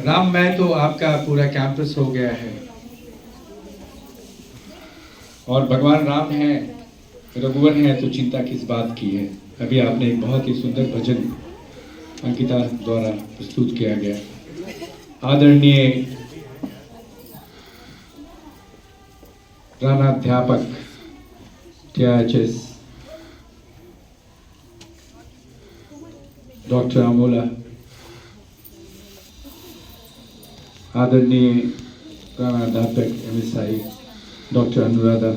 राम में तो आपका पूरा कैंपस हो गया है और भगवान राम हैं, रघुवर हैं तो चिंता किस बात की है। अभी आपने एक बहुत ही सुंदर भजन अंकिता द्वारा प्रस्तुत किया गया। आदरणीय प्राध्यापक TIHS डॉक्टर अमोला, आदरणीय प्राध्यापक MSI डॉक्टर अनुराधा,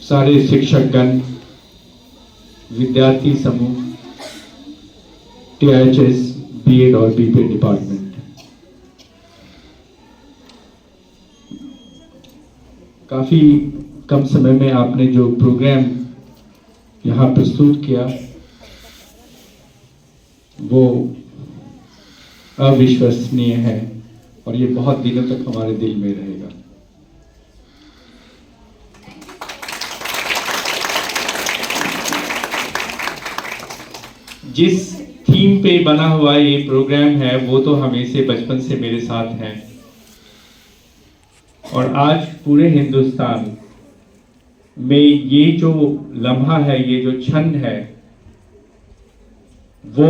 सारे शिक्षकगण, विद्यार्थी समूह, TIHS BEd और BPed डिपार्टमेंट, काफी कम समय में आपने जो प्रोग्राम यहाँ प्रस्तुत किया वो अविश्वसनीय है और ये बहुत दिनों तक हमारे दिल में रहेगा। जिस थीम पे बना हुआ ये प्रोग्राम है वो तो हमेशा बचपन से मेरे साथ है और आज पूरे हिंदुस्तान में ये जो लम्हा है, ये जो क्षण है, वो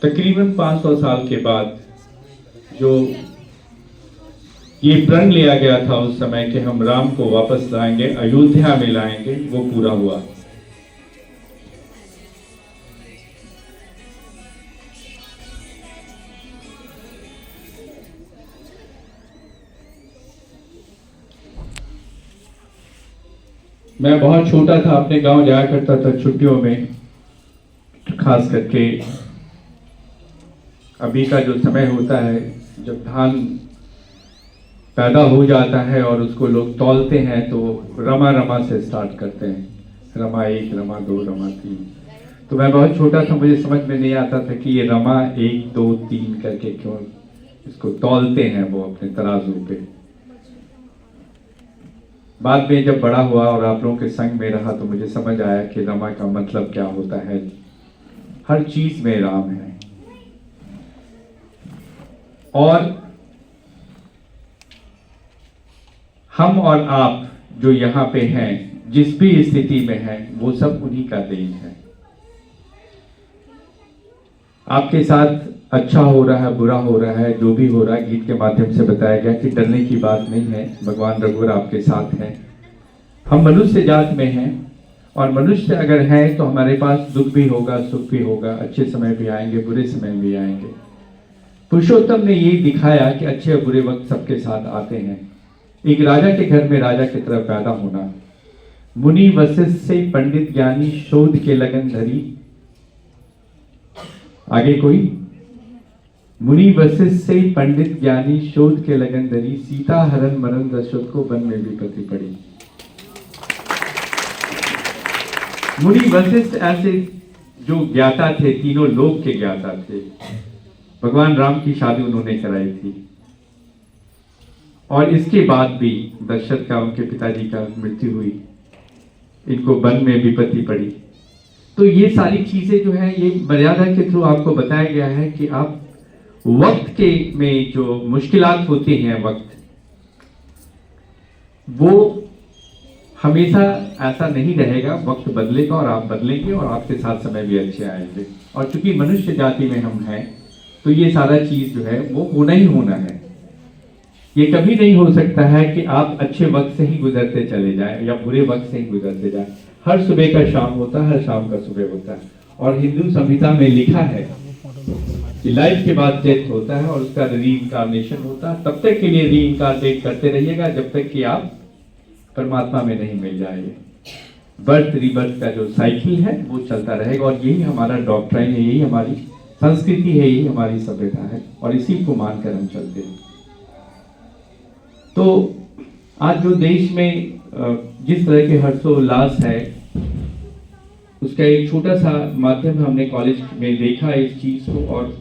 तकरीबन 500 साल के बाद जो ये प्रण लिया गया था उस समय कि हम राम को वापस लाएंगे, अयोध्या में लाएंगे, वो पूरा हुआ। मैं बहुत छोटा था, अपने गांव जाया करता था छुट्टियों में, खास करके अभी का जो समय होता है जब धान पैदा हो जाता है और उसको लोग तौलते हैं तो रमा रमा से स्टार्ट करते हैं, रमा 1, रमा 2, रमा 3। तो मैं बहुत छोटा था, मुझे समझ में नहीं आता था कि ये रमा 1, 2, 3 करके क्यों इसको तौलते हैं वो अपने तराजू पे। बाद में जब बड़ा हुआ और आप लोगों के संग में रहा तो मुझे समझ आया कि रमा का मतलब क्या होता है। हर चीज में राम है और हम और आप जो यहाँ पे हैं, जिस भी स्थिति में हैं, वो सब उन्हीं का देन है। आपके साथ अच्छा हो रहा है, बुरा हो रहा है, जो भी हो रहा है, गीत के माध्यम से बताया गया कि डरने की बात नहीं है, भगवान रघुवर आपके साथ हैं। हम मनुष्य जात में हैं और मनुष्य अगर हैं तो हमारे पास दुख भी होगा, सुख भी होगा, अच्छे समय भी आएंगे, बुरे समय भी आएंगे। पुरुषोत्तम ने ये दिखाया कि अच्छे और बुरे वक्त सबके साथ आते हैं। एक राजा के घर में राजा की तरह पैदा होना, मुनि वशिष्ठ से पंडित ज्ञानी शोध के लगन धरी। आगे कोई, मुनि वशिष्ठ से पंडित ज्ञानी शोध के लगन धरी, सीता हरण मरण दशरथ को वन में विपत्ति पड़ी। मुनि वशिष्ठ ऐसे जो ज्ञाता थे, तीनों लोक के ज्ञाता थे। भगवान राम की शादी उन्होंने कराई थी और इसके बाद भी दशरथ का, उनके पिताजी का मृत्यु हुई, इनको वन में विपत्ति पड़ी। तो ये सारी चीजें जो है, ये मर्यादा के थ्रू आपको बताया गया है कि आप वक्त के में जो मुश्किलात होती हैं, वक्त वो हमेशा ऐसा नहीं रहेगा। वक्त बदलेगा और आप बदलेंगे और आपके साथ समय भी अच्छे आएंगे। और चूंकि मनुष्य जाति में हम हैं तो ये सारा चीज जो है वो होना ही होना है। ये कभी नहीं हो सकता है कि आप अच्छे वक्त से ही गुजरते चले जाएं या बुरे वक्त से ही गुजरते जाएं। हर सुबह का शाम होता है, हर शाम का सुबह होता है। और हिंदू संहिता में लिखा है कि लाइफ के बाद डेथ होता है और उसका रीइंकार्नेशन होता है। तब तक के लिए रीइंकार्नेट करते रहिएगा जब तक कि आप परमात्मा में नहीं मिल जाएंगे। बर्थ रिबर्थ का जो साइकिल है वो चलता रहेगा और यही हमारा डॉक्ट्राइन है, यही हमारी संस्कृति है, यही हमारी सभ्यता है और इसी को मानकर हम चलते हैं। तो आज जो देश में जिस तरह के हर्षोल्लास है, उसका एक छोटा सा माध्यम हमने कॉलेज में देखा इस चीज को और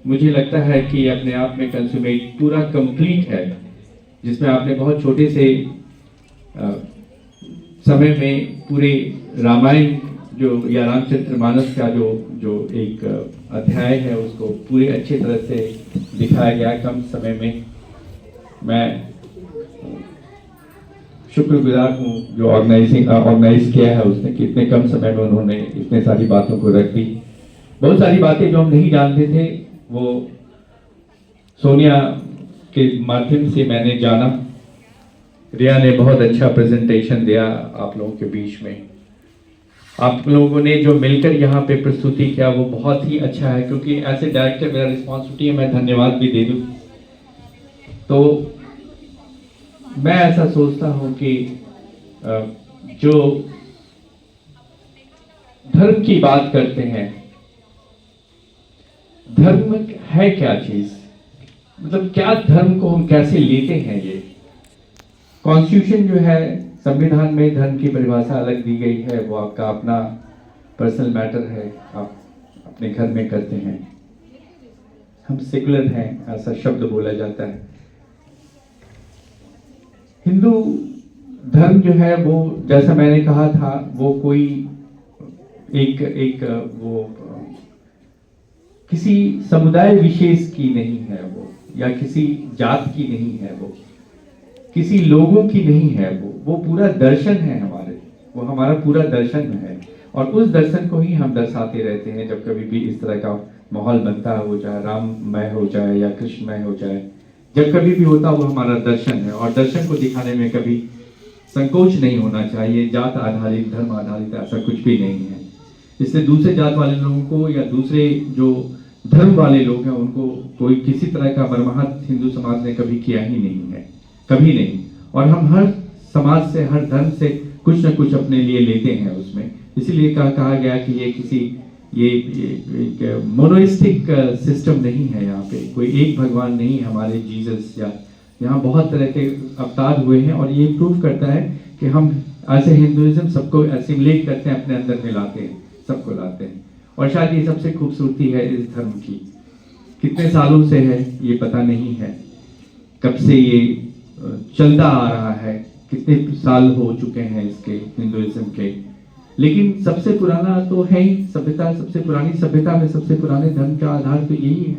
मुझे लगता है कि अपने आप में कंज्यूमेट पूरा कंप्लीट है, जिसमें आपने बहुत छोटे से समय में पूरे रामायण जो या रामचरितमानस का जो जो एक अध्याय है उसको पूरे अच्छे तरह से दिखाया गया कम समय में। मैं शुक्रगुजार हूँ जो ऑर्गेनाइज किया है उसने कि इतने कम समय में उन्होंने इतने सारी बातों को रख दी। बहुत सारी बातें जो हम नहीं जानते थे वो सोनिया के माध्यम से मैंने जाना। रिया ने बहुत अच्छा प्रेजेंटेशन दिया आप लोगों के बीच में। आप लोगों ने जो मिलकर यहाँ पे प्रस्तुति किया वो बहुत ही अच्छा है, क्योंकि एज ए डायरेक्टर मेरा रिस्पॉन्सिबिलिटी है मैं धन्यवाद भी दे दूँ। तो मैं ऐसा सोचता हूँ कि जो धर्म की बात करते हैं, धर्म है क्या चीज, मतलब क्या धर्म को हम कैसे लेते हैं। ये कॉन्स्टिट्यूशन जो है, संविधान में धर्म की परिभाषा अलग दी गई है, वो आपका अपना पर्सनल मैटर है, आप अपने घर में करते हैं। हम सेकुलर हैं ऐसा शब्द बोला जाता है। हिंदू धर्म जो है वो, जैसा मैंने कहा था, वो कोई एक वो किसी समुदाय विशेष की नहीं है वो, या किसी जात की नहीं है वो, किसी लोगों की नहीं है वो पूरा दर्शन है हमारे, वो हमारा पूरा दर्शन है। और उस दर्शन को ही हम दर्शाते रहते हैं जब कभी भी इस तरह का माहौल बनता है, वो चाहे राममय हो जाए या कृष्णमय हो जाए, जब कभी भी होता वो हमारा दर्शन है। और दर्शन को दिखाने में कभी संकोच नहीं होना चाहिए। जात आधारित, धर्म आधारित ऐसा कुछ भी नहीं है। इसलिए दूसरे जात वाले लोगों को या दूसरे जो धर्म वाले लोग हैं उनको कोई किसी तरह का मरम्मत हिंदू समाज ने कभी किया ही नहीं है, कभी नहीं। और हम हर समाज से, हर धर्म से कुछ न कुछ अपने लिए लेते हैं उसमें। इसीलिए कहा गया कि ये किसी एक मोनोइस्टिक सिस्टम नहीं है। यहाँ पे कोई एक भगवान नहीं, हमारे जीसस या यहाँ बहुत तरह के अवतार हुए हैं। और ये प्रूव करता है कि हम ऐसे हिंदुइज्म सबको एसिमुलेट करते हैं, अपने अंदर में लाते हैं, सबको लाते हैं। और शायद ये सबसे खूबसूरती है इस धर्म की। कितने सालों से है ये पता नहीं है, कब से ये चलता आ रहा है, कितने साल हो चुके हैं इसके हिंदुइज्म के, लेकिन सबसे पुराना तो है ही सभ्यता। सबसे पुरानी सभ्यता में सबसे पुराने धर्म का आधार तो यही है।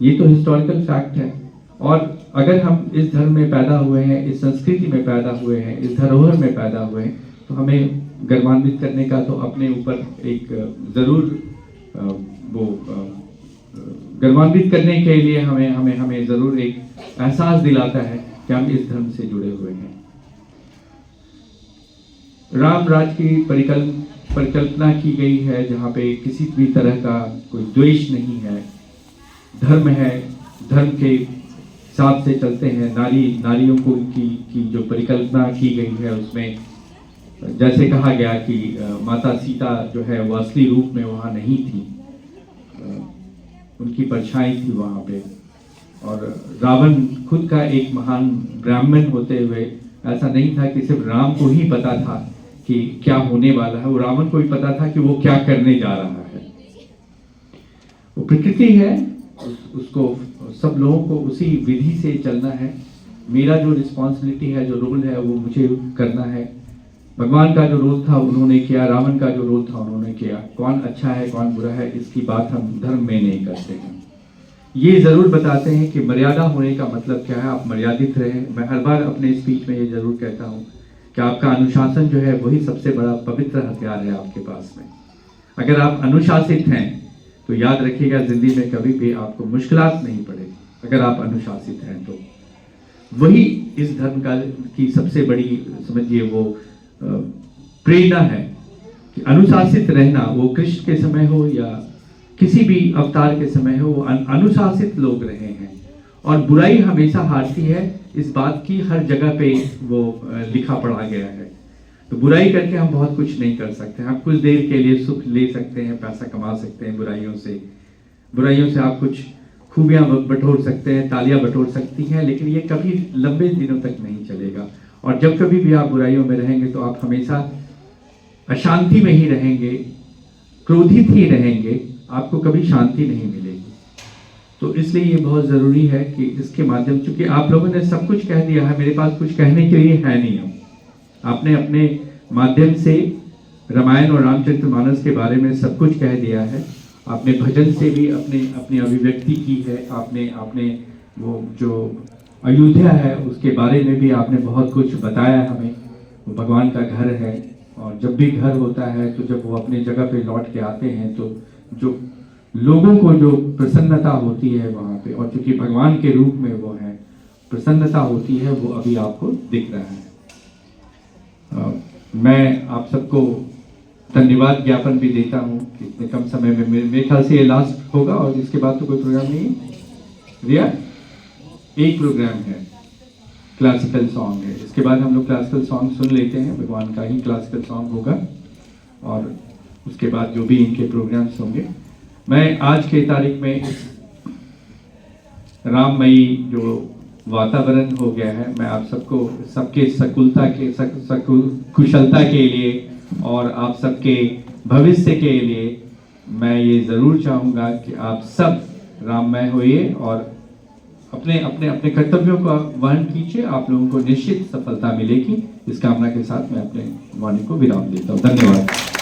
ये तो हिस्टोरिकल फैक्ट है। और अगर हम इस धर्म में पैदा हुए हैं, इस संस्कृति में पैदा हुए हैं, इस धरोहर में पैदा हुए हैं, तो हमें गर्वान्वित करने का तो अपने ऊपर एक जरूर गर्वान्वित करने के लिए हमें जरूर एक एहसास दिलाता है कि हम इस धर्म से जुड़े हुए हैं। राम राज की परिकल्पना की गई है जहाँ पे किसी भी तरह का कोई द्वेष नहीं है, धर्म है, धर्म के हिसाब से चलते हैं। नारियों को की जो परिकल्पना की गई है उसमें जैसे कहा गया कि माता सीता जो है वो असली रूप में वहाँ नहीं थी, उनकी परछाई थी वहाँ पे। और रावण खुद का एक महान ब्राह्मण होते हुए ऐसा नहीं था कि सिर्फ राम को ही पता था कि क्या होने वाला है, वो रावण को भी पता था कि वो क्या करने जा रहा है। वो प्रकृति है, उसको सब लोगों को उसी विधि से चलना है। मेरा जो रिस्पॉन्सिबिलिटी है, जो रोल है, वो मुझे करना है। भगवान का जो रोल था उन्होंने किया, रावण का जो रोल था उन्होंने किया। कौन अच्छा है कौन बुरा है इसकी बात हम धर्म में नहीं करते हैं। ये जरूर बताते हैं कि मर्यादा होने का मतलब क्या है, आप मर्यादित रहें। मैं हर बार अपने स्पीच में ये जरूर कहता हूँ कि आपका अनुशासन जो है वही सबसे बड़ा पवित्र हथियार है आपके पास में। अगर आप अनुशासित हैं तो याद रखिएगा जिंदगी में कभी भी आपको मुश्किलात नहीं पड़ेगी। अगर आप अनुशासित हैं तो वही इस धर्म की सबसे बड़ी समझिए वो प्रेरणा है कि अनुशासित रहना। वो कृष्ण के समय हो या किसी भी अवतार के समय हो, वो अनुशासित लोग रहे हैं। और बुराई हमेशा हारती है, इस बात की हर जगह पे वो लिखा पड़ा गया है। तो बुराई करके हम बहुत कुछ नहीं कर सकते। हम कुछ देर के लिए सुख ले सकते हैं, पैसा कमा सकते हैं बुराइयों से आप कुछ खूबियां बटोर सकते हैं, तालियां बटोर सकती हैं, लेकिन ये कभी लंबे दिनों तक नहीं चलेगा। और जब कभी भी आप बुराइयों में रहेंगे तो आप हमेशा अशांति में ही रहेंगे, क्रोधित ही रहेंगे, आपको कभी शांति नहीं मिलेगी। तो इसलिए ये बहुत ज़रूरी है कि इसके माध्यम, चूंकि आप लोगों ने सब कुछ कह दिया है, मेरे पास कुछ कहने के लिए है नहीं। आपने अपने माध्यम से रामायण और रामचरितमानस के बारे में सब कुछ कह दिया है। आपने भजन से भी अपनी अभिव्यक्ति की है। आपने वो जो अयोध्या है उसके बारे में भी आपने बहुत कुछ बताया हमें। वो भगवान का घर है और जब भी घर होता है तो जब वो अपनी जगह पे लौट के आते हैं तो जो लोगों को जो प्रसन्नता होती है वहाँ पे, और चूंकि भगवान के रूप में वो है, प्रसन्नता होती है, वो अभी आपको दिख रहा है। मैं आप सबको धन्यवाद ज्ञापन भी देता हूँ कि इतने कम समय में मेरे ख्याल से ये लास्ट होगा और इसके बाद तो कोई प्रोग्राम नहीं है। रिया, एक प्रोग्राम है, क्लासिकल सॉन्ग है। इसके बाद हम लोग क्लासिकल सॉन्ग सुन लेते हैं, भगवान का ही क्लासिकल सॉन्ग होगा और उसके बाद जो भी इनके प्रोग्राम्स होंगे। मैं आज के तारीख में राममयी जो वातावरण हो गया है, मैं आप सबको सबके कुशलता के लिए और आप सबके भविष्य के लिए मैं ये ज़रूर चाहूँगा कि आप सब राममय होइए और अपने अपने अपने कर्तव्यों का वहन कीजिए। आप लोगों को निश्चित सफलता मिलेगी। इस कामना के साथ मैं अपने वाणी को विराम देता हूँ। धन्यवाद।